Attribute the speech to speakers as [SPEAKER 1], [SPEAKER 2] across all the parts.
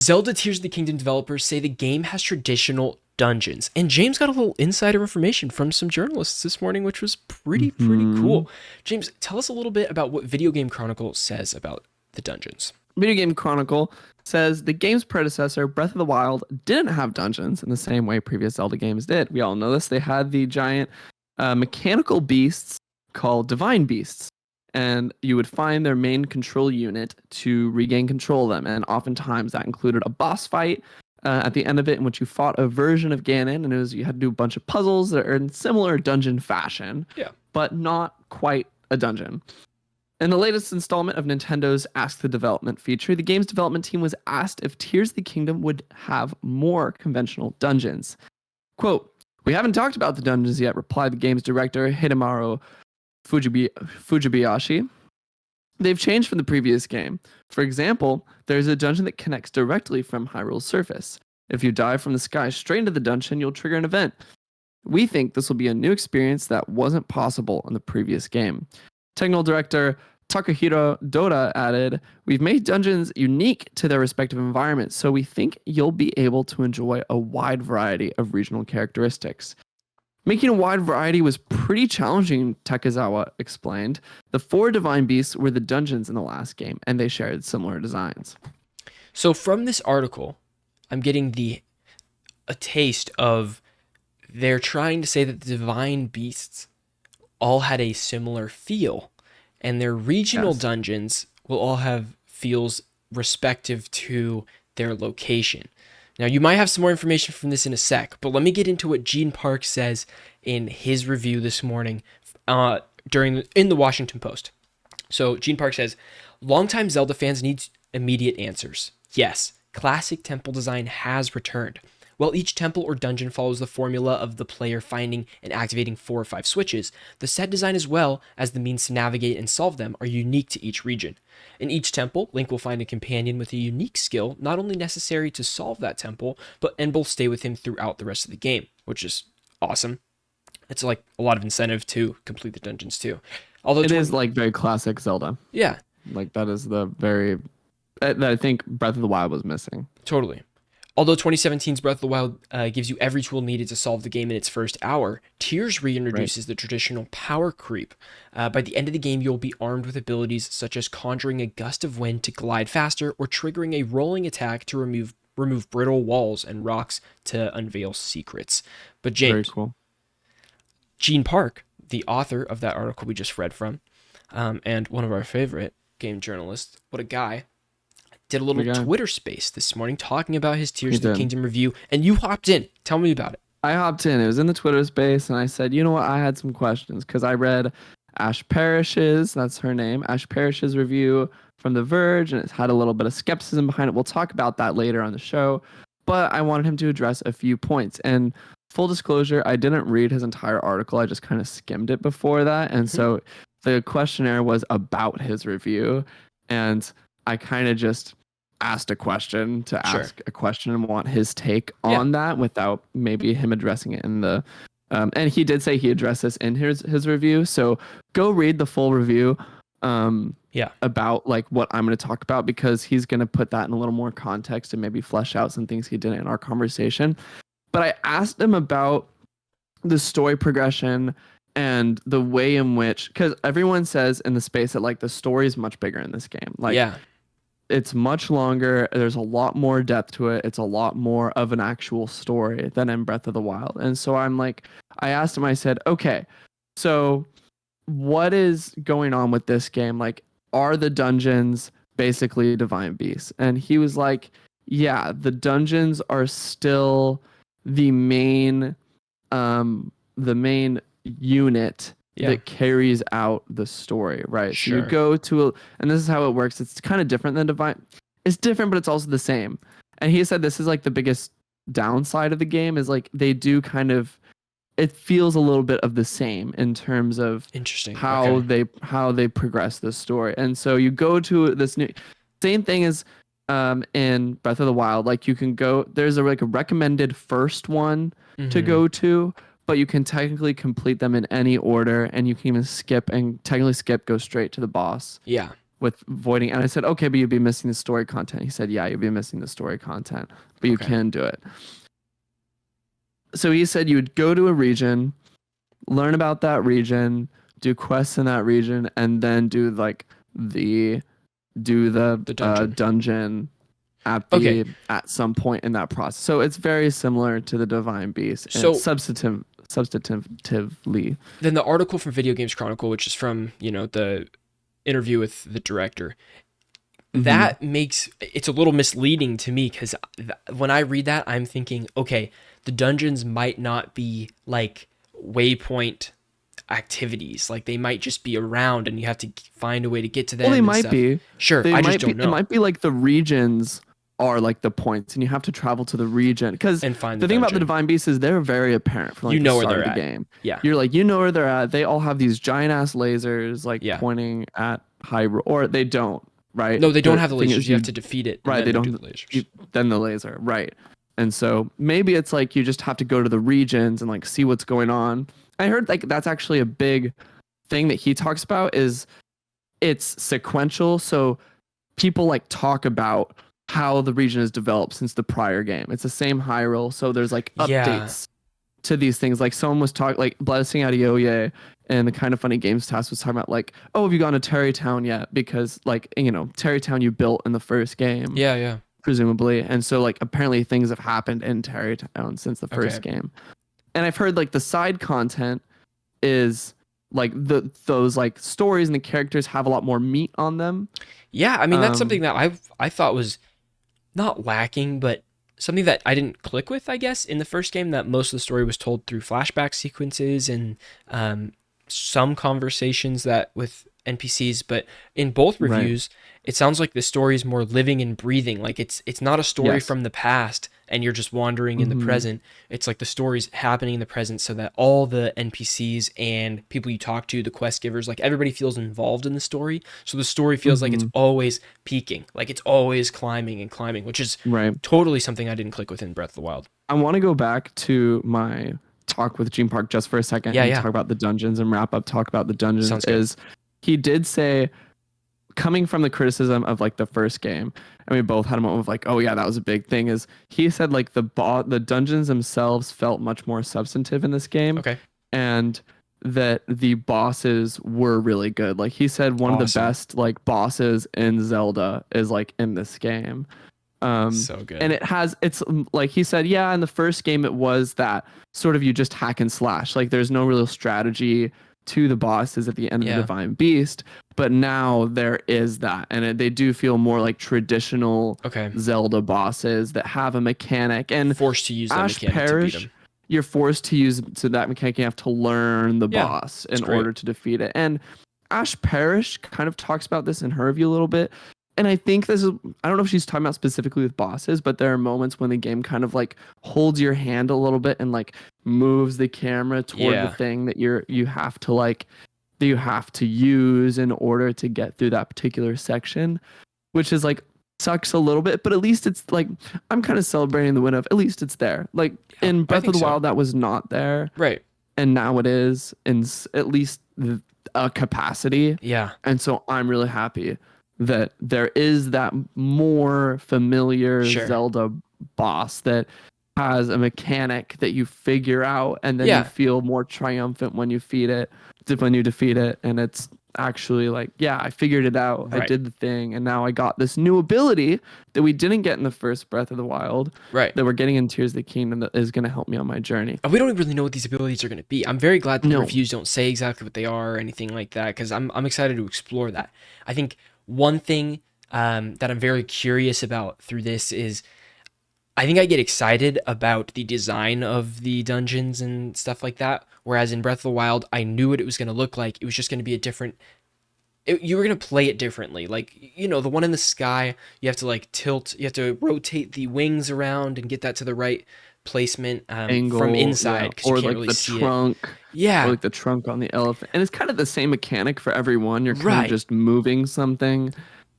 [SPEAKER 1] Zelda Tears of the Kingdom developers say the game has traditional dungeons. And James got a little insider information from some journalists this morning, which was pretty
[SPEAKER 2] Hmm.
[SPEAKER 1] cool. James, tell us a little bit about what Video Game Chronicle says about the dungeons.
[SPEAKER 2] Video Game Chronicle says the game's predecessor, Breath of the Wild, didn't have dungeons in the same way previous Zelda games did. We all know this. They had the giant mechanical beasts called divine beasts, and you would find their main control unit to regain control of them. And oftentimes that included a boss fight at the end of it, in which you fought a version of Ganon, and you had to do a bunch of puzzles that are in similar dungeon fashion,
[SPEAKER 1] Yeah.
[SPEAKER 2] but not quite a dungeon. In the latest installment of Nintendo's Ask the Development feature, the game's development team was asked if Tears of the Kingdom would have more conventional dungeons. Quote, "We haven't talked about the dungeons yet," replied the game's director, Hidemaru Fujibayashi. "They've changed from the previous game. For example, there's a dungeon that connects directly from Hyrule's surface. If you dive from the sky straight into the dungeon, you'll trigger an event. We think this will be a new experience that wasn't possible in the previous game." Technical director Takahiro Doda added, "We've made dungeons unique to their respective environments, so we think you'll be able to enjoy a wide variety of regional characteristics." Making a wide variety was pretty challenging, Takezawa explained. The 4 divine beasts were the dungeons in the last game, and they shared similar designs.
[SPEAKER 1] So from this article, I'm getting a taste of they're trying to say that the divine beasts all had a similar feel, and their regional
[SPEAKER 2] Yes.
[SPEAKER 1] dungeons will all have feels respective to their location. Now, you might have some more information from this in a sec, but let me get into what Gene Park says in his review this morning in the Washington Post. So Gene Park says, longtime Zelda fans need immediate answers. Yes, classic temple design has returned. While each temple or dungeon follows the formula of the player finding and activating 4 or 5 switches, the set design as well as the means to navigate and solve them are unique to each region. In each temple, Link will find a companion with a unique skill not only necessary to solve that temple, but will stay with him throughout the rest of the game, which is awesome. It's like a lot of incentive to complete the dungeons too. Although
[SPEAKER 2] It is like very classic Zelda.
[SPEAKER 1] Yeah,
[SPEAKER 2] Like that is the very that I think Breath of the Wild was missing.
[SPEAKER 1] totally. Although 2017's Breath of the Wild gives you every tool needed to solve the game in its first hour, Tears reintroduces the traditional power creep. By the end of the game, you'll be armed with abilities such as conjuring a gust of wind to glide faster or triggering a rolling attack to remove brittle walls and rocks to unveil secrets. But
[SPEAKER 2] Very
[SPEAKER 1] James,
[SPEAKER 2] cool.
[SPEAKER 1] Gene Park, the author of that article we just read from, and one of our favorite game journalists, what a guy, did a little
[SPEAKER 2] What a guy.
[SPEAKER 1] Twitter space this morning talking about his Tears
[SPEAKER 2] He
[SPEAKER 1] of the
[SPEAKER 2] did.
[SPEAKER 1] Kingdom review, and you hopped in. Tell me about it.
[SPEAKER 2] I hopped in. It was in the Twitter space, and I said, you know what? I had some questions because I read Ash Parrish's, that's her name, Ash Parrish's review from The Verge, and it had a little bit of skepticism behind it. We'll talk about that later on the show, but I wanted him to address a few points. And full disclosure, I didn't read his entire article. I just kind of skimmed it before that. And so the questionnaire was about his review, and I kind of just asked a question to
[SPEAKER 1] Sure.
[SPEAKER 2] ask a question and want his take
[SPEAKER 1] Yeah.
[SPEAKER 2] on that without maybe him addressing it in the and he did say he addressed this in his review, so go read the full review about like what I'm going to talk about, because he's going to put that in a little more context and maybe flesh out some things he didn't in our conversation. But I asked him about the story progression and the way in which, because everyone says in the space that like the story is much bigger in this game, like it's much longer. There's a lot more depth to it. It's a lot more of an actual story than in Breath of the Wild. And so I asked him, I said, okay, so what is going on with this game? Like, are the dungeons basically divine beasts? And he was like, yeah, the dungeons are still the main unit that carries out the story, right?
[SPEAKER 1] Sure.
[SPEAKER 2] So you go to and this is how it works. It's kind of different than divine. It's different, but it's also the same. And he said this is like the biggest downside of the game is like they do kind of, it feels a little bit of the same in terms of how they progress the story. And so you go to this new same thing as in Breath of the Wild. Like you can go, there's a recommended first one to go to, but you can technically complete them in any order, and you can even skip, go straight to the boss.
[SPEAKER 1] Yeah.
[SPEAKER 2] with voiding. And I said, okay, but you'd be missing the story content. He said, yeah, you'd be missing the story content, but you can do it. So he said you would go to a region, learn about that region, do quests in that region, and then do like the dungeon at some point in that process. So it's very similar to the Divine Beast. So substantively.
[SPEAKER 1] Then the article from Video Games Chronicle, which is from, you know, the interview with the director, that makes it's a little misleading to me, because when I read that, I'm thinking, okay, the dungeons might not be like waypoint activities, like they might just be around and you have to find a way to get to them.
[SPEAKER 2] Well, they might be.
[SPEAKER 1] Sure, I just don't know.
[SPEAKER 2] It might be like the regions are like the points, and you have to travel to the region. Because the thing about the Divine Beasts is they're very apparent from like the start of the game.
[SPEAKER 1] Yeah,
[SPEAKER 2] you're like, you know where they're at. They all have these giant ass lasers like pointing at Hyrule, or they don't. Right?
[SPEAKER 1] No, they don't have the lasers. You have to defeat it.
[SPEAKER 2] Right? They don't do the lasers. Then the laser. Right? And so maybe it's like you just have to go to the regions and like see what's going on. I heard like that's actually a big thing that he talks about, is it's sequential. So people like talk about how the region has developed since the prior game. It's the same Hyrule, so there's like updates to these things. Like someone was talking, like Blessing Adeoye and the Kind of Funny Games task was talking about like, oh, have you gone to Terrytown yet? Because like, you know, Terrytown you built in the first game.
[SPEAKER 1] Yeah.
[SPEAKER 2] Presumably. And so like apparently things have happened in Terrytown since the first game. And I've heard like the side content is like those like stories and the characters have a lot more meat on them.
[SPEAKER 1] Yeah, I mean that's something that I thought was not lacking, but something that I didn't click with, I guess, in the first game, that most of the story was told through flashback sequences and some conversations that with NPCs, but in both reviews, it sounds like the story is more living and breathing. Like it's not a story from the past and you're just wandering in the present. It's like the story's happening in the present, so that all the NPCs and people you talk to, the quest givers, like everybody feels involved in the story. So the story feels like it's always peaking, like it's always climbing and climbing, which is totally something I didn't click with in Breath of the Wild.
[SPEAKER 2] I want to go back to my talk with Gene Park just for a second and talk about the dungeons and wrap up talk about the dungeons.
[SPEAKER 1] Sounds good.
[SPEAKER 2] He did say, coming from the criticism of like the first game, and we both had a moment of like, oh yeah, that was a big thing, is he said like the dungeons themselves felt much more substantive in this game.
[SPEAKER 1] Okay.
[SPEAKER 2] And that the bosses were really good. Like he said one of the best like bosses in Zelda is like in this game.
[SPEAKER 1] So good.
[SPEAKER 2] And it's like he said, yeah, in the first game it was that sort of you just hack and slash. Like there's no real strategy to the bosses at the end of the Divine Beast, but now there is that, and they do feel more like traditional Zelda bosses that have a mechanic, and
[SPEAKER 1] forced to use that mechanic
[SPEAKER 2] Parish,
[SPEAKER 1] to beat them.
[SPEAKER 2] You're forced to use that mechanic. You have to learn the boss in order to defeat it. And Ash Parish kind of talks about this in her review a little bit. And I think this is, I don't know if she's talking about specifically with bosses, but there are moments when the game kind of like holds your hand a little bit and like moves the camera toward the thing that you have to use in order to get through that particular section, which is like sucks a little bit, but at least it's like, I'm kind of celebrating the win of at least it's there. Like in Breath of the Wild, that was not there.
[SPEAKER 1] Right.
[SPEAKER 2] And now it is in at least a capacity.
[SPEAKER 1] Yeah.
[SPEAKER 2] And so I'm really happy that there is that more familiar Zelda boss that has a mechanic that you figure out, and then you feel more triumphant when you defeat it, and it's actually like, yeah, I figured it out. I did the thing, and now I got this new ability that we didn't get in the first Breath of the Wild, that we're getting in Tears of the Kingdom, that is going to help me on my journey.
[SPEAKER 1] We don't really know what these abilities are going to be. I'm very glad that the reviews don't say exactly what they are or anything like that, because I'm excited to explore that. I think one thing that I'm very curious about through this is, I think I get excited about the design of the dungeons and stuff like that. Whereas in Breath of the Wild, I knew what it was going to look like. It was just going to be you were going to play it differently. Like, you know, the one in the sky, you have to like you have to rotate the wings around and get that to the right placement angle, from inside, because you can't really see
[SPEAKER 2] trunk,
[SPEAKER 1] it.
[SPEAKER 2] Or like the trunk on the elephant. And it's kind of the same mechanic for everyone. You're kind of just moving something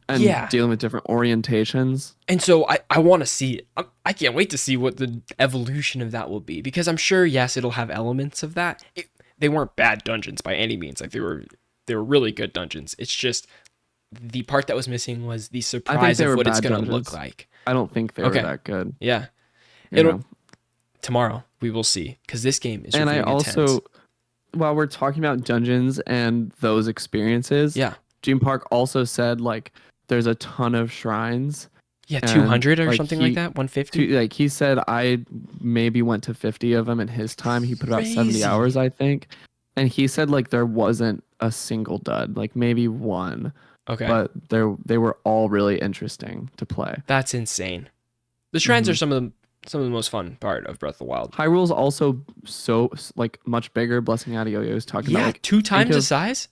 [SPEAKER 2] and dealing with different orientations.
[SPEAKER 1] And so I want to see it. I can't wait to see what the evolution of that will be, because I'm sure, yes, it'll have elements of that. They weren't bad dungeons by any means. Like they were really good dungeons. It's just the part that was missing was the
[SPEAKER 2] I think
[SPEAKER 1] surprise
[SPEAKER 2] they
[SPEAKER 1] of
[SPEAKER 2] were
[SPEAKER 1] what it's
[SPEAKER 2] bad
[SPEAKER 1] going to look
[SPEAKER 2] dungeons.
[SPEAKER 1] like.
[SPEAKER 2] I don't think they were
[SPEAKER 1] Okay.
[SPEAKER 2] that good.
[SPEAKER 1] Yeah.
[SPEAKER 2] You
[SPEAKER 1] It'll
[SPEAKER 2] know?
[SPEAKER 1] tomorrow we will see, because this game is
[SPEAKER 2] And I
[SPEAKER 1] really intense.
[SPEAKER 2] also, while we're talking about dungeons and those experiences,
[SPEAKER 1] Yeah.
[SPEAKER 2] Gene Park also said like there's a ton of shrines.
[SPEAKER 1] Yeah,
[SPEAKER 2] And
[SPEAKER 1] 200 or
[SPEAKER 2] like
[SPEAKER 1] something like that, 150.
[SPEAKER 2] like he said, I maybe went to 50 of them in his time. He put about 70 hours,
[SPEAKER 1] Crazy.
[SPEAKER 2] I think. And he said like there wasn't a single dud, like maybe one,
[SPEAKER 1] Okay.
[SPEAKER 2] but they were all really interesting to play.
[SPEAKER 1] That's insane. The shrines are some of the most fun part of Breath of the Wild.
[SPEAKER 2] Hyrule's also so like much bigger. Blessing out Yo-Yo was talking about like
[SPEAKER 1] 2 times the size.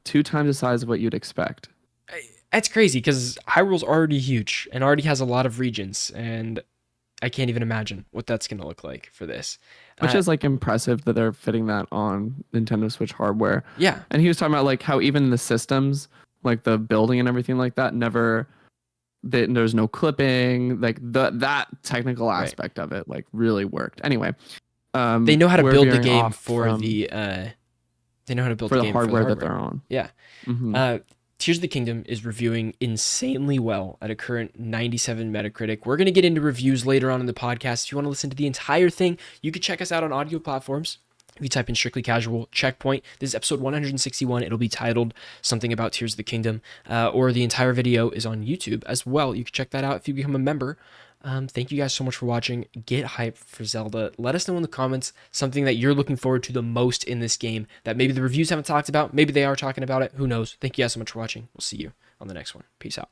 [SPEAKER 2] 2 times the size of what you'd expect.
[SPEAKER 1] That's crazy, because Hyrule's already huge and already has a lot of regions, and I can't even imagine what that's going to look like for this.
[SPEAKER 2] Which is like impressive that they're fitting that on Nintendo Switch hardware.
[SPEAKER 1] Yeah.
[SPEAKER 2] And he was talking about like how even the systems, like the building and everything like that, there's no clipping, like that technical aspect of it like really worked. Anyway,
[SPEAKER 1] they know how to build the game
[SPEAKER 2] for
[SPEAKER 1] the
[SPEAKER 2] hardware that they're on.
[SPEAKER 1] Yeah.
[SPEAKER 2] Mm-hmm.
[SPEAKER 1] Tears of the Kingdom is reviewing insanely well at a current 97 Metacritic. We're going to get into reviews later on in the podcast. If you want to listen to the entire thing, you can check us out on audio platforms. If you type in Strictly Casual Checkpoint, this is episode 161. It'll be titled something about Tears of the Kingdom, or the entire video is on YouTube as well. You can check that out if you become a member. Thank you guys so much for watching. Get hyped for Zelda. Let us know in the comments something that you're looking forward to the most in this game that maybe the reviews haven't talked about. Maybe they are talking about it. Who knows? Thank you guys so much for watching. We'll see you on the next one. Peace out.